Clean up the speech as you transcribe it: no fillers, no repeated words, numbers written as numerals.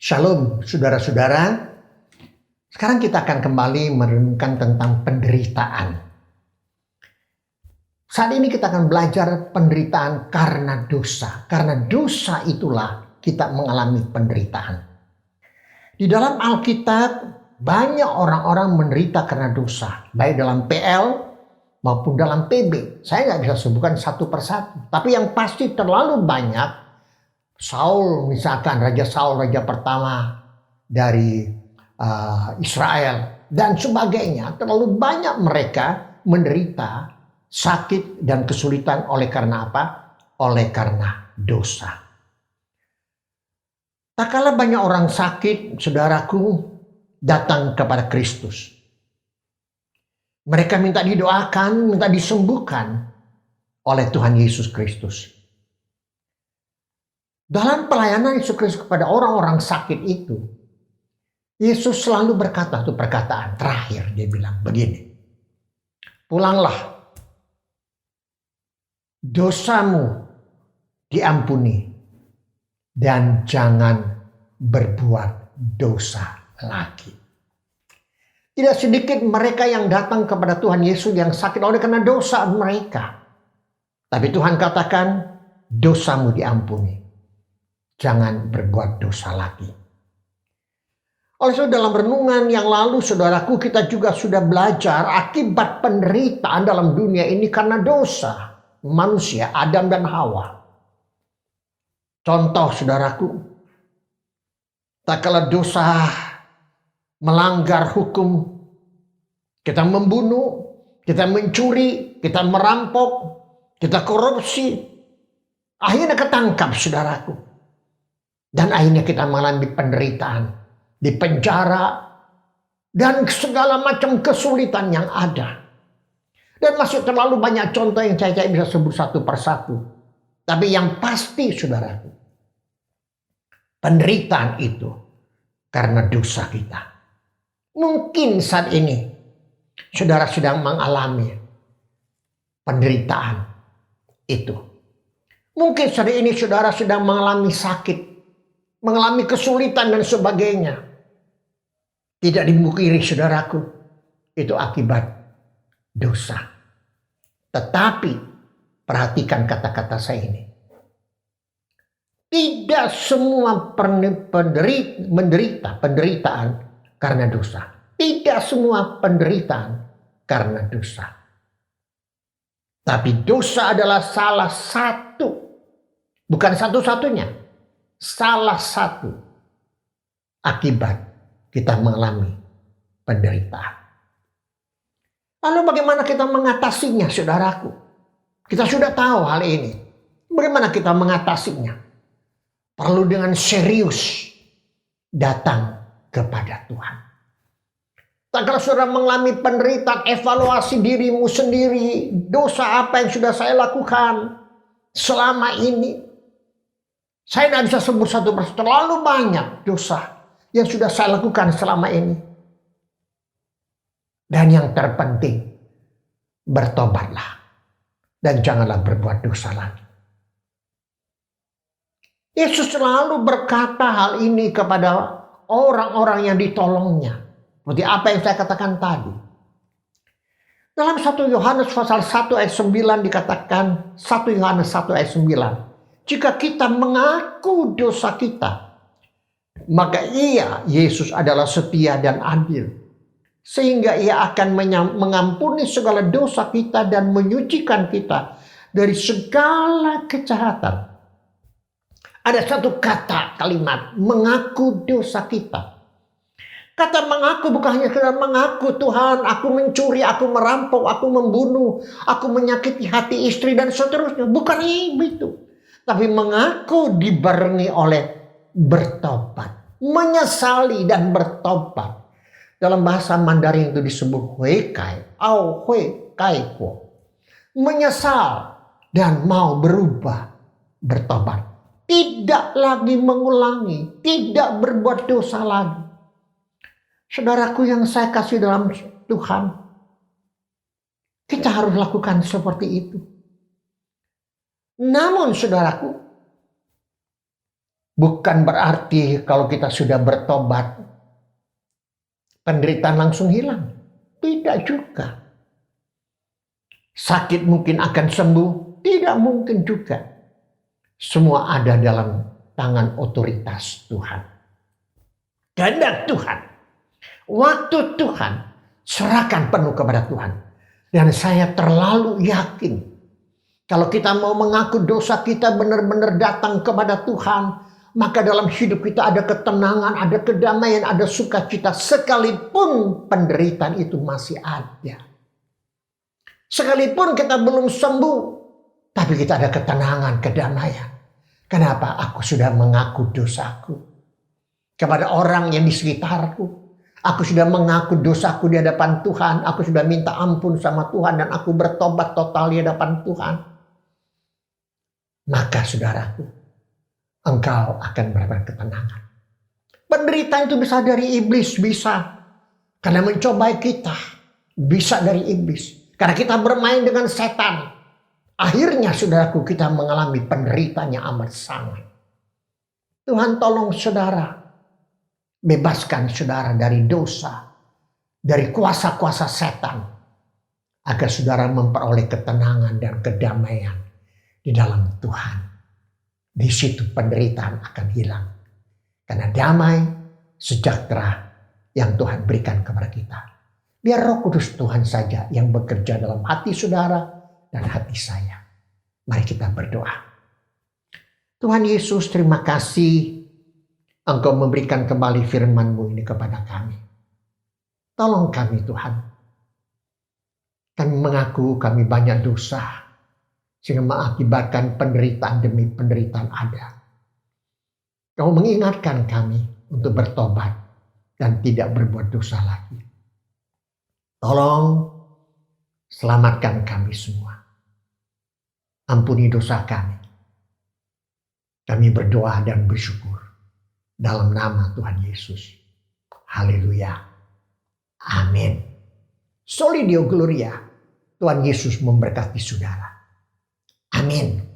Shalom saudara-saudara. Sekarang kita akan kembali merenungkan tentang penderitaan. Saat ini kita akan belajar penderitaan karena dosa. Karena dosa itulah kita mengalami penderitaan. Di dalam Alkitab banyak orang-orang menderita karena dosa. Baik dalam PL maupun dalam PB. Saya nggak bisa sebutkan satu persatu. Tapi yang pasti terlalu banyak. Saul misalkan, Raja Saul, raja pertama dari Israel dan sebagainya. Terlalu banyak mereka menderita sakit dan kesulitan oleh karena apa? Oleh karena dosa. Tak kala banyak orang sakit, saudaraku, datang kepada Kristus. Mereka minta didoakan, minta disembuhkan oleh Tuhan Yesus Kristus. Dalam pelayanan Yesus Kristus kepada orang-orang sakit itu, Yesus selalu berkata, itu perkataan terakhir, dia bilang begini, pulanglah, dosamu diampuni, dan jangan berbuat dosa lagi. Tidak sedikit mereka yang datang kepada Tuhan Yesus yang sakit oleh karena dosa mereka. Tapi Tuhan katakan, dosamu diampuni. Jangan berbuat dosa lagi. Oleh sebab dalam renungan yang lalu saudaraku kita juga sudah belajar akibat penderitaan dalam dunia ini karena dosa manusia Adam dan Hawa. Contoh saudaraku, tak kala dosa melanggar hukum, kita membunuh, kita mencuri, kita merampok, kita korupsi, akhirnya ketangkap saudaraku. Dan akhirnya kita mengalami penderitaan, di penjara, dan segala macam kesulitan yang ada. Dan masih terlalu banyak contoh yang saya bisa sebut satu persatu. Tapi yang pasti saudaraku, penderitaan itu karena dosa kita. Mungkin saat ini saudara sedang mengalami penderitaan itu. Mungkin saat ini saudara sedang mengalami sakit, mengalami kesulitan dan sebagainya. Tidak dimungkiri saudaraku, itu akibat dosa. Tetapi perhatikan kata-kata saya ini. Tidak semua penderitaan karena dosa. Tidak semua penderitaan karena dosa. Tapi dosa adalah salah satu, bukan satu-satunya. Salah satu akibat kita mengalami penderitaan. Lalu bagaimana kita mengatasinya saudaraku? Kita sudah tahu hal ini. Bagaimana kita mengatasinya? Perlu dengan serius datang kepada Tuhan. Tak kala saudara mengalami penderitaan, evaluasi dirimu sendiri. Dosa apa yang sudah saya lakukan selama ini? Saya tidak bisa sebut satu persatu, terlalu banyak dosa yang sudah saya lakukan selama ini. Dan yang terpenting, bertobatlah. Dan janganlah berbuat dosa lagi. Yesus selalu berkata hal ini kepada orang-orang yang ditolongnya. Seperti apa yang saya katakan tadi. Dalam 1 Yohanes pasal 1 ayat 9 dikatakan, 1 Yohanes 1 ayat 9. Jika kita mengaku dosa kita, maka ia, Yesus adalah setia dan adil. Sehingga ia akan mengampuni segala dosa kita dan menyucikan kita dari segala kejahatan. Ada satu kata kalimat, mengaku dosa kita. Kata mengaku bukan hanya sekedar mengaku, Tuhan aku mencuri, aku merampok, aku membunuh, aku menyakiti hati istri dan seterusnya. Bukan itu. Tapi mengaku dibarengi oleh bertobat. Menyesali dan bertobat. Dalam bahasa Mandarin itu disebut huikai. Au huikai kuo. Menyesal dan mau berubah. Bertobat. Tidak lagi mengulangi. Tidak berbuat dosa lagi. Saudaraku yang saya kasih dalam Tuhan. Kita harus lakukan seperti itu. Namun saudaraku, Bukan berarti kalau kita sudah bertobat, penderitaan langsung hilang. Tidak juga. Sakit mungkin akan sembuh. Tidak mungkin juga. Semua ada dalam tangan otoritas Tuhan. Kehendak Tuhan. Waktu Tuhan. Serahkan penuh kepada Tuhan. Dan saya terlalu yakin. Kalau kita mau mengaku dosa kita benar-benar datang kepada Tuhan. Maka dalam hidup kita ada ketenangan, ada kedamaian, ada sukacita. Sekalipun penderitaan itu masih ada. Sekalipun kita belum sembuh. Tapi kita ada ketenangan, kedamaian. Kenapa? Aku sudah mengaku dosaku. Kepada orang yang di sekitarku. Aku sudah mengaku dosaku di hadapan Tuhan. Aku sudah minta ampun sama Tuhan. Dan aku bertobat total di hadapan Tuhan. Maka saudaraku, engkau akan mendapat ketenangan. Penderitaan itu bisa dari iblis, bisa. Karena mencobai kita. Bisa dari iblis. Karena kita bermain dengan setan. Akhirnya saudaraku kita mengalami penderitaan yang amat sangat. Tuhan tolong saudara. Bebaskan saudara dari dosa. Dari kuasa-kuasa setan. Agar saudara memperoleh ketenangan dan kedamaian. Di dalam Tuhan. Di situ penderitaan akan hilang. Karena damai, sejahtera yang Tuhan berikan kepada kita. Biar Roh Kudus Tuhan saja yang bekerja dalam hati saudara dan hati saya. Mari kita berdoa. Tuhan Yesus, terima kasih Engkau memberikan kembali firman-Mu ini kepada kami. Tolong kami Tuhan. Kami mengaku kami banyak dosa. Sehingga mengakibatkan penderitaan demi penderitaan ada. Kau mengingatkan kami untuk bertobat dan tidak berbuat dosa lagi. Tolong selamatkan kami semua. Ampuni dosa kami. Kami berdoa dan bersyukur. Dalam nama Tuhan Yesus. Haleluya. Amin. Soli Deo Gloria. Tuhan Yesus memberkati saudara. Amin.